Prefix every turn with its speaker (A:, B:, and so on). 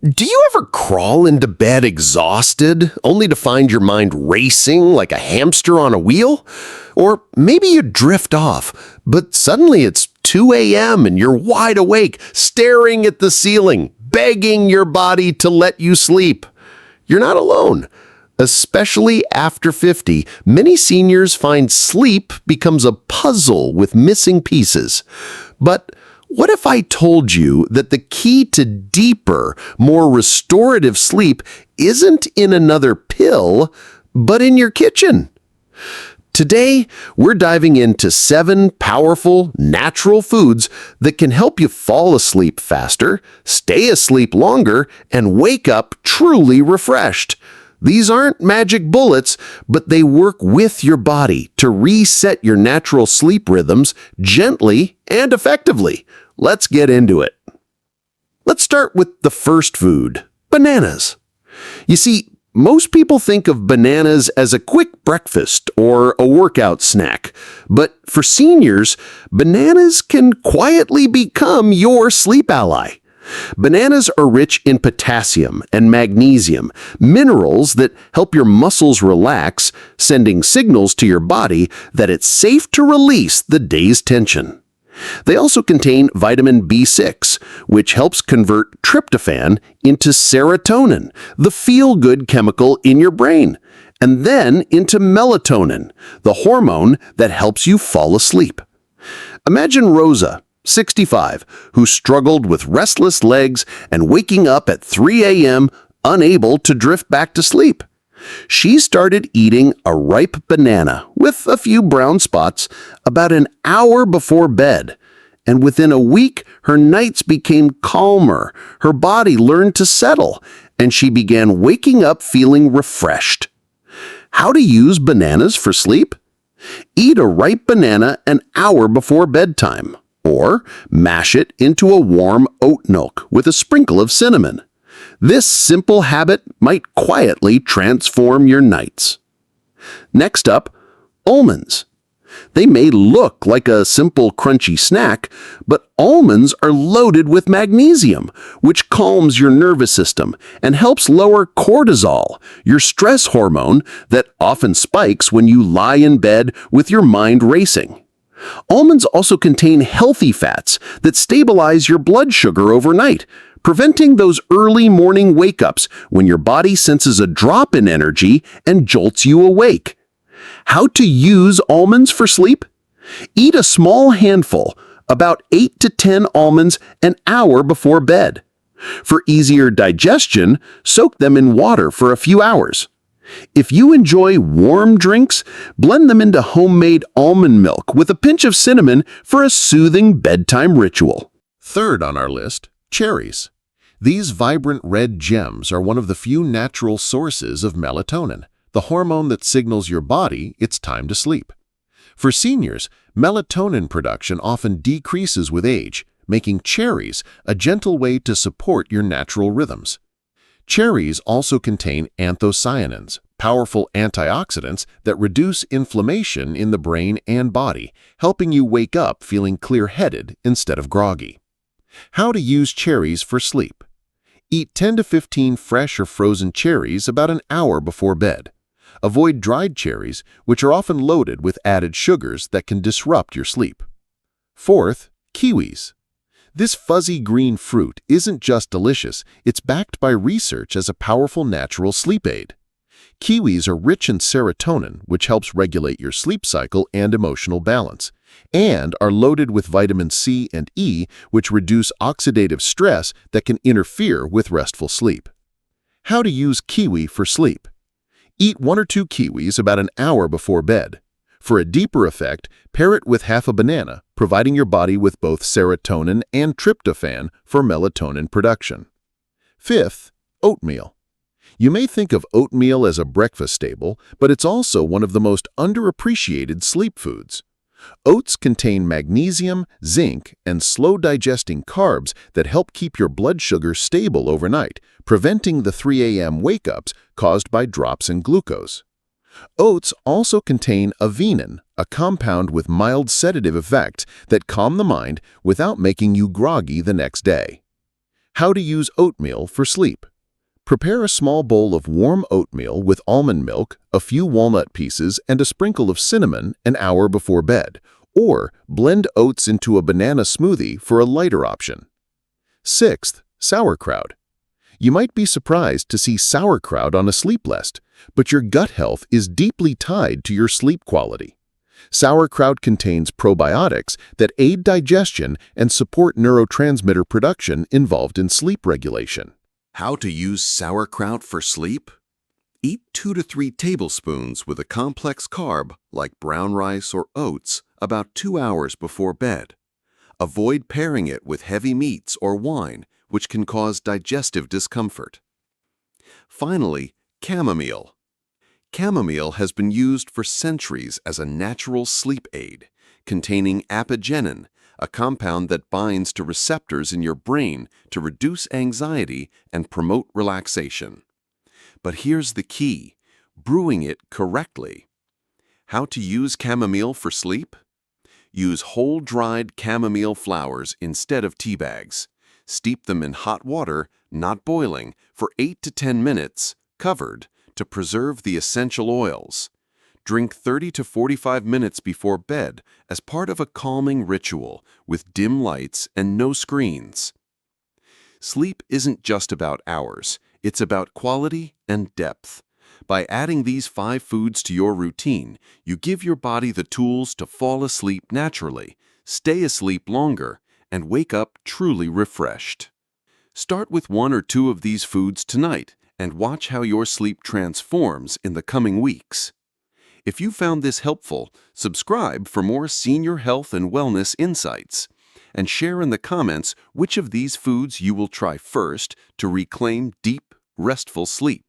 A: Do you ever crawl into bed exhausted, only to find your mind racing like a hamster on a wheel? Or maybe you drift off, but suddenly it's 2 a.m. and you're wide awake, staring at the ceiling, begging your body to let you sleep. You're not alone. Especially after 50, many seniors find sleep becomes a puzzle with missing pieces. But what if I told you that the key to deeper, more restorative sleep isn't in another pill, but in your kitchen? Today, we're diving into 7 powerful, natural foods that can help you fall asleep faster, stay asleep longer, and wake up truly refreshed. These aren't magic bullets, but they work with your body to reset your natural sleep rhythms gently and effectively. Let's get into it. Let's start with the first food, bananas. You see, most people think of bananas as a quick breakfast or a workout snack, but for seniors, bananas can quietly become your sleep ally. Bananas are rich in potassium and magnesium, minerals that help your muscles relax, sending signals to your body that it's safe to release the day's tension. They also contain vitamin B6, which helps convert tryptophan into serotonin, the feel-good chemical in your brain, and then into melatonin, the hormone that helps you fall asleep. Imagine Rosa, 65, who struggled with restless legs and waking up at 3 a.m. unable to drift back to sleep. She started eating a ripe banana with a few brown spots about an hour before bed, and within a week her nights became calmer, her body learned to settle, and she began waking up feeling refreshed. How to use bananas for sleep? Eat a ripe banana an hour before bedtime, or mash it into a warm oat milk with a sprinkle of cinnamon. This simple habit might quietly transform your nights. Next up, almonds. They may look like a simple crunchy snack, but almonds are loaded with magnesium, which calms your nervous system and helps lower cortisol, your stress hormone that often spikes when you lie in bed with your mind racing. Almonds also contain healthy fats that stabilize your blood sugar overnight, preventing those early morning wake-ups when your body senses a drop in energy and jolts you awake. How to use almonds for sleep? Eat a small handful, about 8 to 10 almonds, an hour before bed. For easier digestion, soak them in water for a few hours. If you enjoy warm drinks, blend them into homemade almond milk with a pinch of cinnamon for a soothing bedtime ritual. Third on our list, cherries. These vibrant red gems are one of the few natural sources of melatonin, the hormone that signals your body it's time to sleep. For seniors, melatonin production often decreases with age, making cherries a gentle way to support your natural rhythms. Cherries also contain anthocyanins, powerful antioxidants that reduce inflammation in the brain and body, helping you wake up feeling clear-headed instead of groggy. How to use cherries for sleep? Eat 10 to 15 fresh or frozen cherries about an hour before bed. Avoid dried cherries, which are often loaded with added sugars that can disrupt your sleep. Fourth, kiwis. This fuzzy green fruit isn't just delicious, it's backed by research as a powerful natural sleep aid. Kiwis are rich in serotonin, which helps regulate your sleep cycle and emotional balance, and are loaded with vitamin C and E, which reduce oxidative stress that can interfere with restful sleep. How to use kiwi for sleep? Eat 1 or 2 kiwis about an hour before bed. For a deeper effect, pair it with half a banana, providing your body with both serotonin and tryptophan for melatonin production. Fifth, oatmeal. You may think of oatmeal as a breakfast staple, but it's also one of the most underappreciated sleep foods. Oats contain magnesium, zinc, and slow-digesting carbs that help keep your blood sugar stable overnight, preventing the 3 a.m. wake-ups caused by drops in glucose. Oats also contain avenin, a compound with mild sedative effects that calm the mind without making you groggy the next day.
B: How to use oatmeal for sleep. Prepare a small bowl of warm oatmeal with almond milk, a few walnut pieces, and a sprinkle of cinnamon an hour before bed, or blend oats into a banana smoothie for a lighter option. Sixth, sauerkraut. You might be surprised to see sauerkraut on a sleep list, but your gut health is deeply tied to your sleep quality. Sauerkraut contains probiotics that aid digestion and support neurotransmitter production involved in sleep regulation.
A: How to use sauerkraut for sleep? Eat 2 to 3 tablespoons with a complex carb like brown rice or oats about 2 hours before bed. Avoid pairing it with heavy meats or wine, which can cause digestive discomfort. Finally, chamomile. Chamomile has been used for centuries as a natural sleep aid, containing apigenin, a compound that binds to receptors in your brain to reduce anxiety and promote relaxation. But here's the key: brewing it correctly. How to use chamomile for sleep? Use whole dried chamomile flowers instead of tea bags. Steep them in hot water, not boiling, for 8 to 10 minutes, covered, to preserve the essential oils. Drink 30 to 45 minutes before bed as part of a calming ritual with dim lights and no screens. Sleep isn't just about hours, it's about quality and depth. By adding these 5 foods to your routine, you give your body the tools to fall asleep naturally, stay asleep longer, and wake up truly refreshed. Start with 1 or 2 of these foods tonight and watch how your sleep transforms in the coming weeks. If you found this helpful, subscribe for more senior health and wellness insights, and share in the comments which of these foods you will try first to reclaim deep, restful sleep.